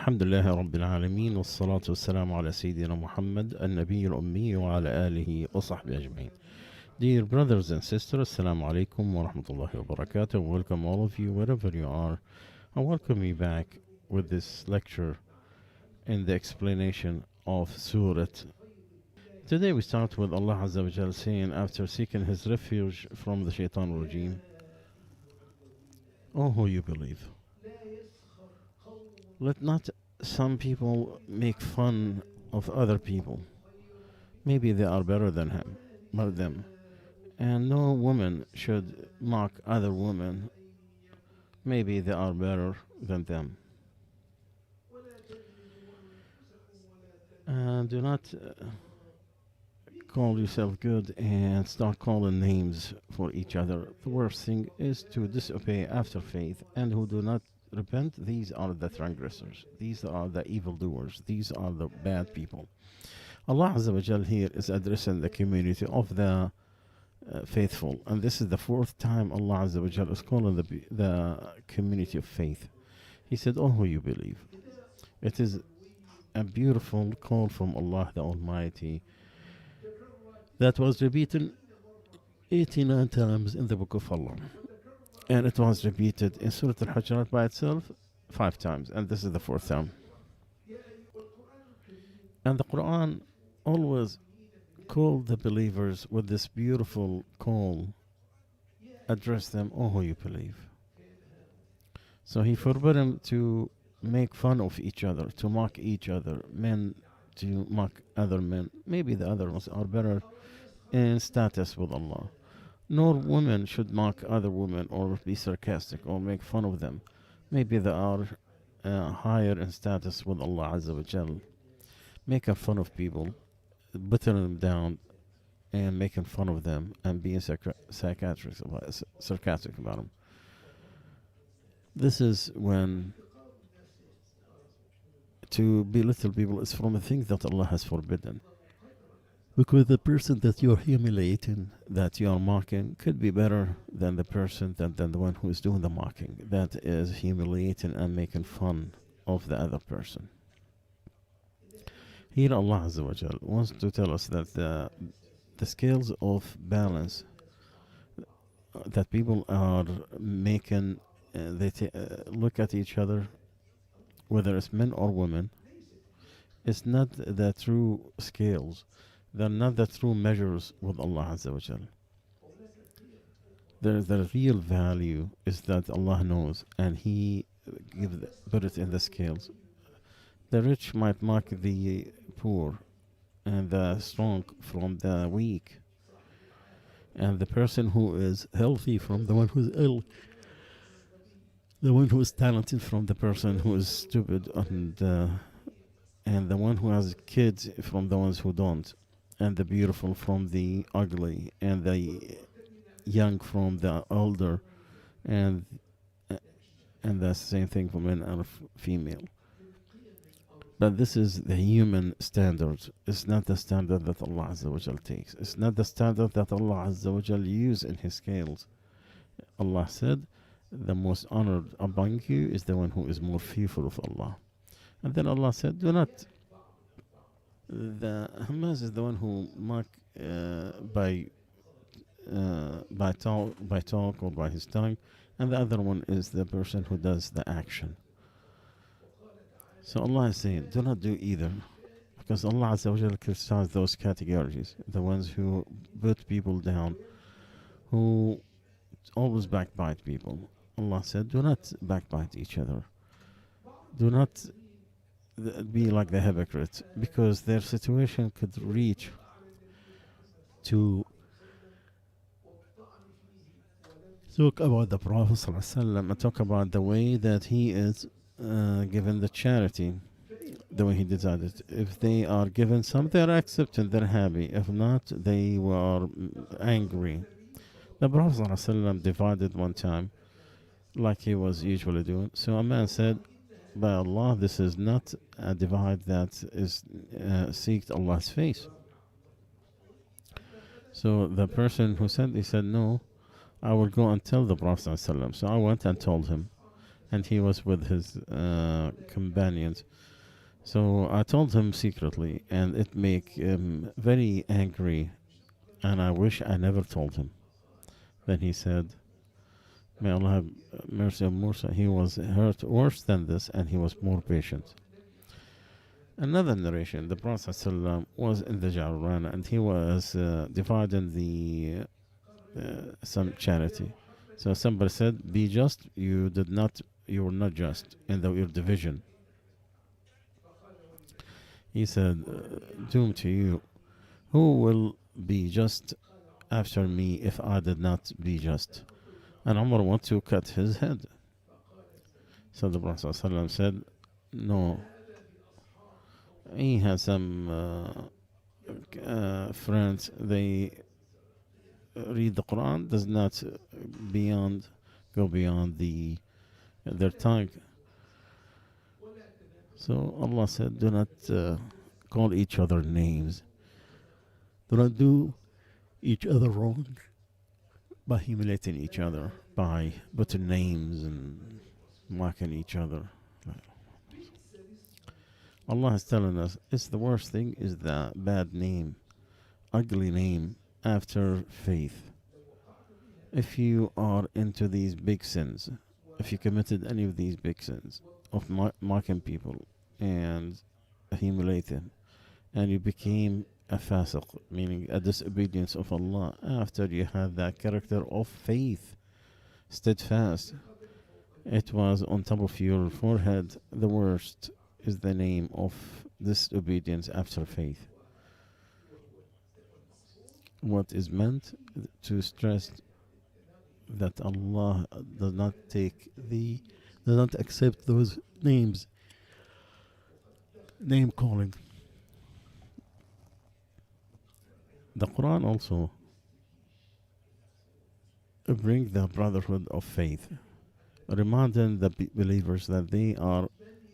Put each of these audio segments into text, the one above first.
الحمد لله رب العالمين والصلاة والسلام على سيدنا محمد النبي الأمي وعلى آله وصحبه أجمعين. Dear brothers and sisters, Assalamu alaikum wa rahmatullahi wa barakatuh. Welcome all of you wherever you are. I welcome you back with this lecture in the explanation of Surat. Today we start with Allah Azza wa Jal saying, after seeking his refuge from the shaitan regime, O who you believe, let not some people make fun of other people. Maybe they are better than them. And no woman should mock other women. Maybe they are better than them. And do not call yourself good and start calling names for each other. The worst thing is to disobey after faith, and who do not repent, these are the transgressors. These are the evildoers. These are the bad people. Allah Azza wa Jal here is addressing the community of the faithful, and this is the fourth time Allah Azza wa Jal is calling the community of faith. He said, "Oh, who you believe." It is a beautiful call from Allah the Almighty that was repeated 89 times in the book of Allah, and it was repeated in Surah Al-Hojorat by itself 5 times, and this is the 4th time. And the Quran always called the believers with this beautiful call, address them, "Oh, who you believe." So he forbade them to make fun of each other, to mock each other, men to mock other men. Maybe the other ones are better in status with Allah. Nor women should mock other women or be sarcastic or make fun of them. Maybe they are higher in status with Allah Azza wa Jal. Making fun of people, putting them down, and making fun of them and being sarcastic about them. This is when to belittle people is from the things that Allah has forbidden. Because the person that you're humiliating, that you are mocking, could be better than the person, than the one who is doing the mocking. That is humiliating and making fun of the other person. Here Allah Azza wa Jal wants to tell us that the scales of balance that people are making, they look at each other, whether it's men or women, it's not the true scales. They're not the true measures with Allah Azza wa Jal. The real value is that Allah knows, and He put it in the scales. The rich might mock the poor, and the strong from the weak, and the person who is healthy from the one who is ill, the one who is talented from the person who is stupid, and the one who has kids from the ones who don't, and the beautiful from the ugly, and the young from the older, and the same thing for men and female. But this is the human standard. It's not the standard that Allah Azza wa Jal takes. It's not the standard that Allah Azza wa Jal uses in His scales. Allah said, "The most honored among you is the one who is more fearful of Allah." And then Allah said, "Do not." The Hamas is the one who mock by talk or by his tongue, and the other one is the person who does the action. So Allah is saying, do not do either, because Allah Azza wa Jalla criticizes those categories, the ones who put people down, who always backbite people. Allah said, do not backbite each other. Do not be like the hypocrites, because their situation could reach to talk about the Prophet ﷺ and talk about the way that he is given the charity, the way he decided. If they are given some, they are accepted, they're happy. If not, they were angry. The Prophet ﷺ divided one time, like he was usually doing. So a man said, "By Allah, this is not a divide that is seeked Allah's face." So the person who said, he said, "No, I will go and tell the Prophet ﷺ." So I went and told him. and he was with his companions. So I told him secretly, and it made him very angry, and I wish I never told him. Then he said, may Allah have mercy on Musa. He was hurt worse than this, and he was more patient. Another narration, the Prophet ﷺ was in the Jarran, and he was dividing the some charity. So somebody said, "Be just. You were not just in your division." He said, "Doom to you. Who will be just after me if I did not be just?" And Umar wanted to cut his head. So the Prophet ﷺ said, "No." He had some friends. They read the Quran, does not go beyond their tongue. So Allah said, do not call each other names. Do not do each other wrong by humiliating each other, by putting names and mocking each other. Allah is telling us, it's the worst thing is the bad name, ugly name after faith. If you are into these big sins, if you committed any of these big sins of mocking people and humiliating, and you became a fasiq, meaning a disobedience of Allah, after you had that character of faith, steadfast, it was on top of your forehead, the worst is the name of disobedience after faith. What is meant to stress that Allah does not accept those names, name calling. The Quran also brings the brotherhood of faith, reminding the believers that they are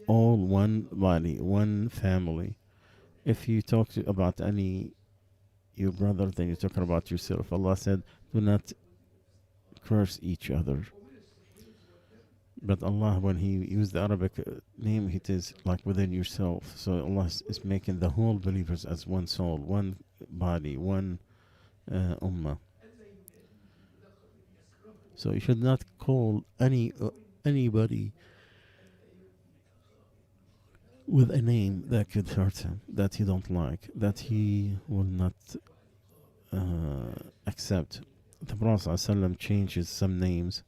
all one body, one family. If you talk about your brother, then you're talking about yourself. Allah said, do not curse each other. But Allah, when He used the Arabic name, it is like within yourself. So Allah is making the whole believers as one soul, one body, one ummah. So you should not call anybody with a name that could hurt him, that he don't like, that he will not accept. The Prophet ﷺ changes some names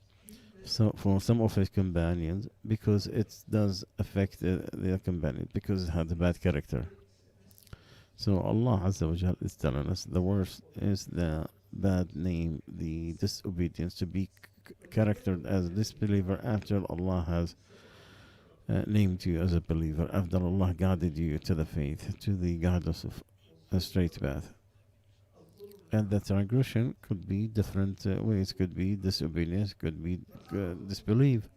for some of his companions because it does affect their companions because it had a bad character. So Allah Azza wa Jal is telling us the worst is the bad name, the disobedience, to be charactered as a disbeliever after Allah has named you as a believer, after Allah guided you to the faith, to the guidance of a straight path. And the transgression could be different ways, could be disobedience, could be disbelief.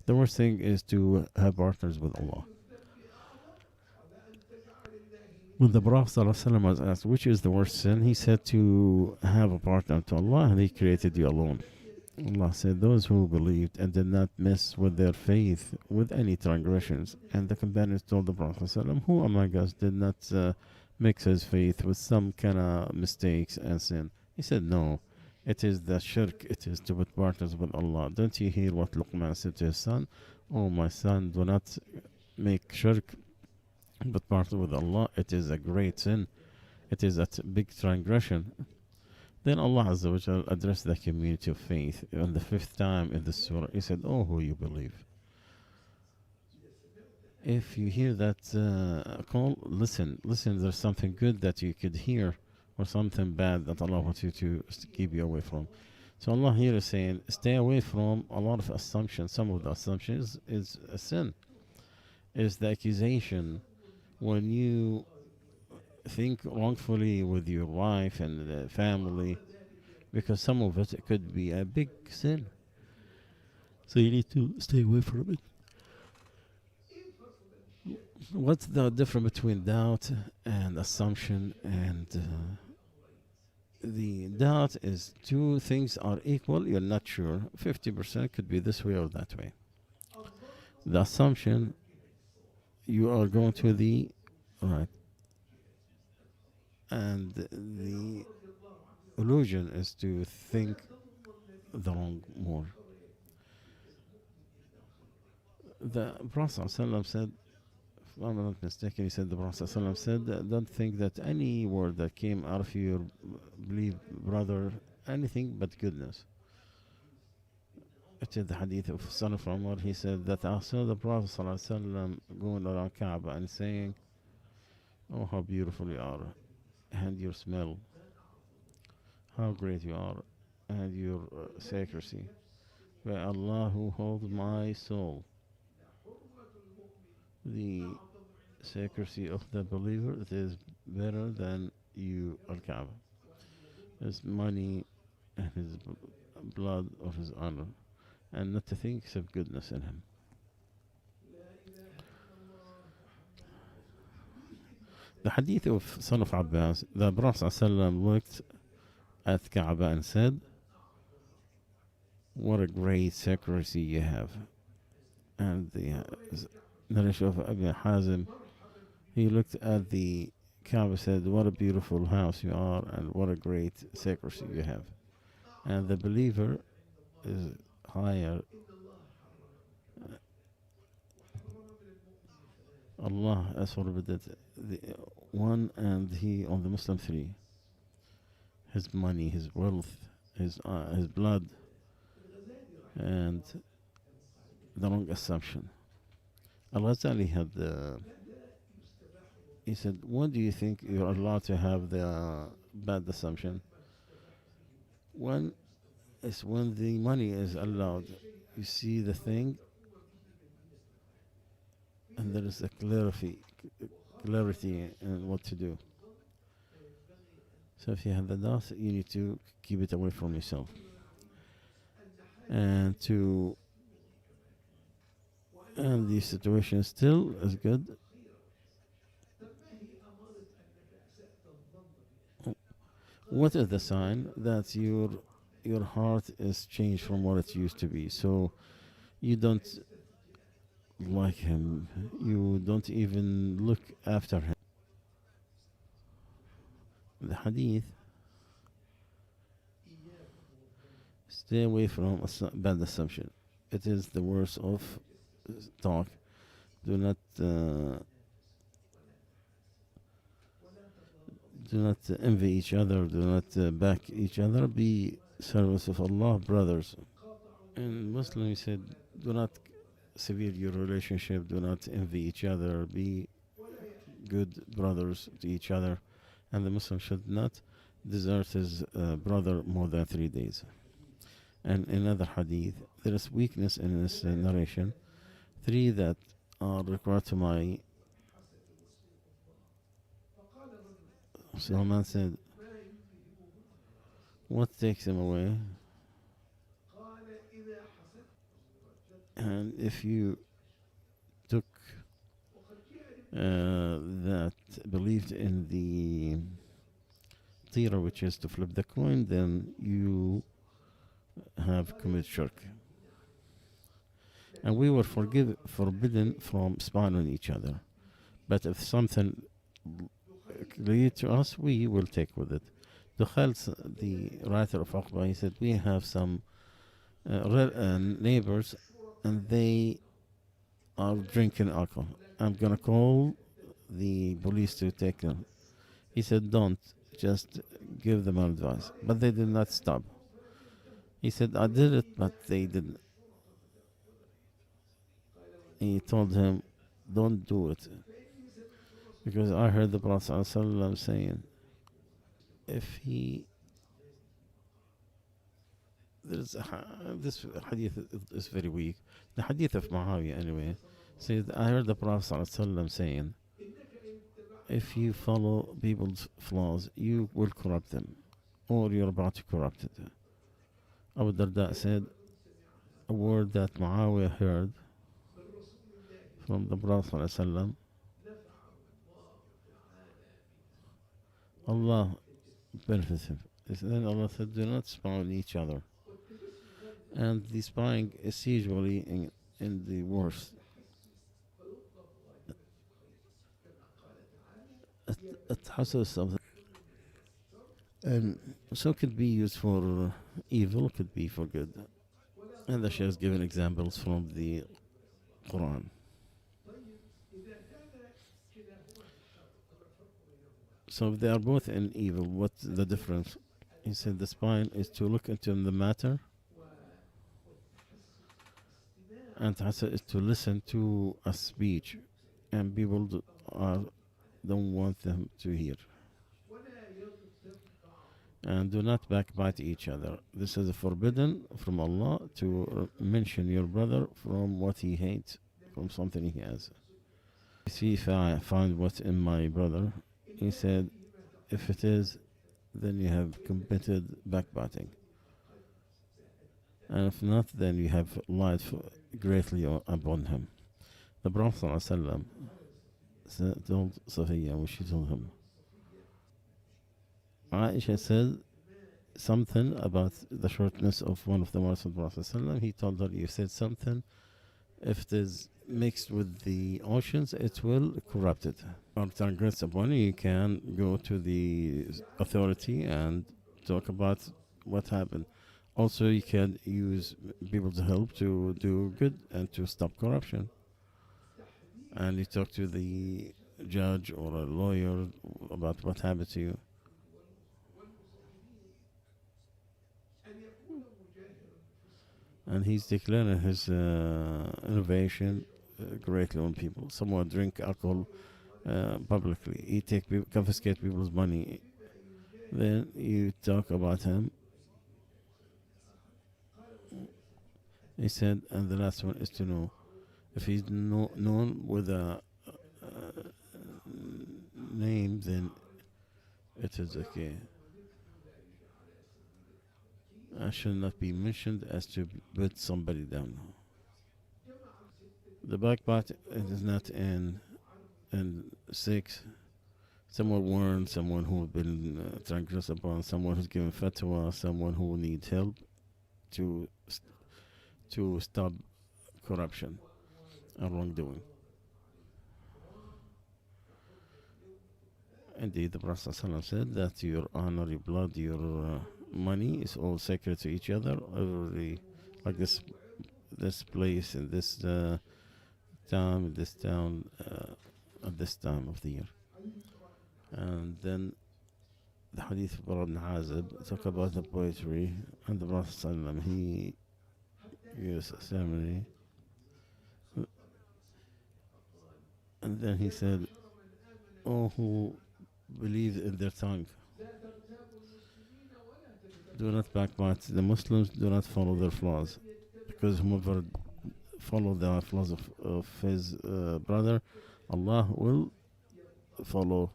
The worst thing is to have partners with Allah. When the Prophet ﷺ was asked which is the worst sin, he said to have a partner to Allah, and He created you alone. Allah said, those who believed and did not mess with their faith with any transgressions. And the companions told the Prophet ﷺ, who among us did not mix his faith with some kind of mistakes and sin? He said, no, it is the shirk, it is to put partners with Allah. Don't you hear what Luqman said to his son? Oh, my son, do not make shirk, but partner with Allah. It is a great sin. It is a big transgression. Then Allah Azza wa Jal addressed the community of faith on the 5th time in the surah. He said, oh, who you believe. If you hear that call, listen. There's something good that you could hear, or something bad that Allah wants you to keep you away from. So Allah here is saying, stay away from a lot of assumptions. Some of the assumptions is a sin. Is the accusation when you think wrongfully with your wife and the family, because some of it could be a big sin. So you need to stay away from it. What's the difference between doubt and assumption? And the doubt is two things are equal, you're not sure. 50% could be this way or that way. The assumption you are going to the right, and the illusion is to think the wrong more. The Prophet ﷺ said, if I'm not mistaken, he said the Prophet ﷺ said, don't think that any word that came out of your believe brother anything but goodness. It is the hadith of Son of Umar. He said that I saw the Prophet ﷺ going around Kaaba and saying, "Oh, how beautiful you are, and your smell, how great you are, and your secrecy. By Allah who holds my soul, the secrecy of the believer it is better than you, Al-Kaaba. His money and his blood or his honor, and not to think except goodness in him." The hadith of son of Abbas, the Prophet ﷺ looked at Kaaba and said, "What a great secrecy you have." And the narration of Abu Hazim, he looked at the Kaaba and said, "What a beautiful house you are, and what a great secrecy you have." And the believer is higher. Allah has forbidden the one, and he on the Muslim three: his money, his wealth, his blood, and the wrong assumption. Al-Ghazali had he said, "When do you think you're allowed to have the bad assumption? When is when the money is allowed. You see the thing, and there is a clarity in what to do. So if you have the doubt, you need to keep it away from yourself. And the situation still is good. What is the sign that your heart is changed from what it used to be? So you don't like him. You don't even look after him. The hadith: stay away from bad assumption. It is the worst of talk. Do not envy each other. Do not back each other. Be servants of Allah, brothers. And Muslim, he said, do not sever your relationship. Do not envy each other. Be good brothers to each other. And the Muslim should not desert his brother more than 3 days. And in another hadith, there is weakness in this narration. 3 that are required to my. So a man said, what takes him away? And if you took that, believed in the tira, which is to flip the coin, then you have committed shirk. And we were forbidden from spying on each other. But if something clear to us, we will take with it. Dukhal, the writer of Aqba, he said, we have some neighbors, and they are drinking alcohol. I'm going to call the police to take them. He said, don't, just give them advice. But they did not stop. He said, I did it, but they didn't. He told him, don't do it. Because I heard the Prophet ﷺ saying, if he... this hadith is very weak. The hadith of Muawiyah, anyway, says, I heard the Prophet ﷺ saying, if you follow people's flaws, you will corrupt them, or you're about to corrupt it. Abu Darda said, a word that Muawiyah heard from the Prophet ﷺ, Allah benefits him. Then Allah said, do not spy on each other. And the spying is usually in the worst حصل something, and so could be used for evil, could be for good. And the Shaykh has given examples from the Quran. So if they are both in evil, what's the difference? He said the spine is to look into the matter, and tahassa is to listen to a speech, and people don't want them to hear. And do not backbite each other. This is forbidden from Allah, to mention your brother from what he hates, from something he has. See if I find what's in my brother. He said, if it is, then you have committed backbiting. And if not, then you have lied greatly upon him. The Prophet ﷺ told Safiya what she told him. Aisha said something about the shortness of one of the words of the Prophet ﷺ. He told her, you said something, if it is mixed with the oceans, it will corrupt it. Or transgress upon it, you can go to the authority and talk about what happened. Also, you can use people's help to do good and to stop corruption. And you talk to the judge or a lawyer about what happened to you. And he's declaring his innovation greatly on people. Someone drink alcohol publicly. He confiscate people's money. Then you talk about him. He said, and the last one is to know. If he's known with a name, then it is okay. I should not be mentioned as to put somebody down. The backbite is not in 6. Someone warned, someone who has been transgressed upon, someone who's given fatwa, someone who needs help to stop corruption and wrongdoing. Indeed, the Prophet ﷺ said that your honor, your blood, your money is all sacred to each other. Like this place in this town, at this time of the year. And then the hadith of Bara ibn Azib talk about the poetry, and the Prophet ﷺ, he used a ceremony, and then he said, "Oh, who believe in their tongue, do not backbite the Muslims, do not follow their flaws, because whoever follow the flaws of his brother, Allah will follow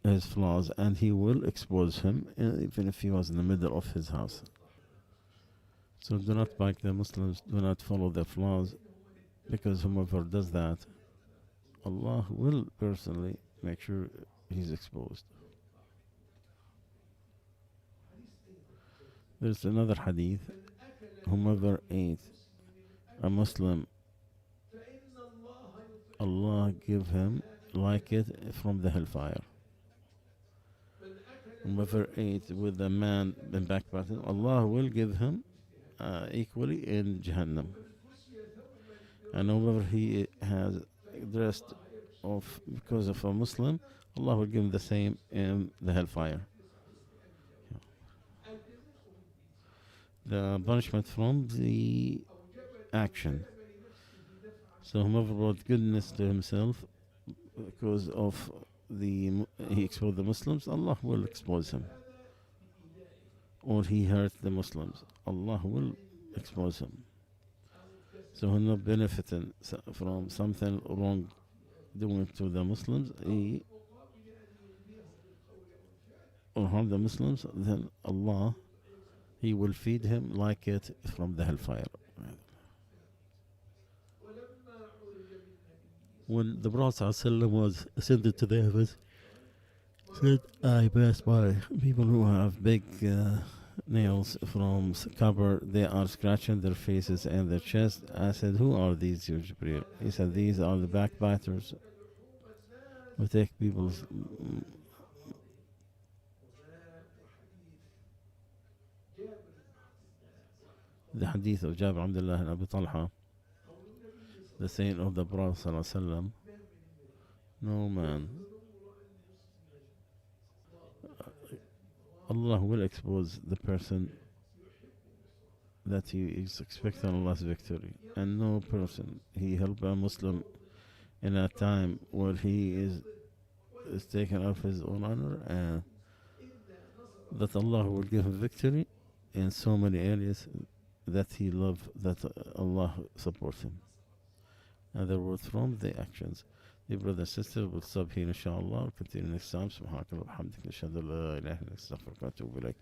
his flaws, and he will expose him, even if he was in the middle of his house." So do not back the Muslims, do not follow their flaws, because whoever does that, Allah will personally make sure he's exposed. There's another hadith, whomever ate a Muslim, Allah give him like it from the hellfire. Whoever ate with a man in backbiting, Allah will give him equally in Jahannam. And whoever he has dressed off because of a Muslim, Allah will give him the same in the hellfire. The punishment from the action. So whoever brought goodness to himself because of he exposed the Muslims, Allah will expose him. Or he hurt the Muslims, Allah will expose him. So he's not benefiting from something wrong doing to the Muslims, he or harm the Muslims, then Allah, he will feed him like it from the hellfire. When the Prophet ﷺ was ascended to the heavens, said, I passed by people who have big nails from copper, they are scratching their faces and their chest. I said, who are these, Ya Jibreel? He said, these are the backbiters who take people's the hadith of Jabir Abdullah and Abu Talha, the saying of the Prophet Sallallahu Alaihi Wasallam, no man, Allah will expose the person that he is expecting Allah's victory, and no person he help a Muslim in a time where he is taken off his own honor, and that Allah will give him victory in so many areas that he love, that Allah supports him. And the word from the actions. Dear brothers and sisters, we'll stop here inshallah. We'll continue next time. Subhanakallah wa bihamdika, ashhadu an la ilaha illa anta, astaghfiruka wa atubu ilaik.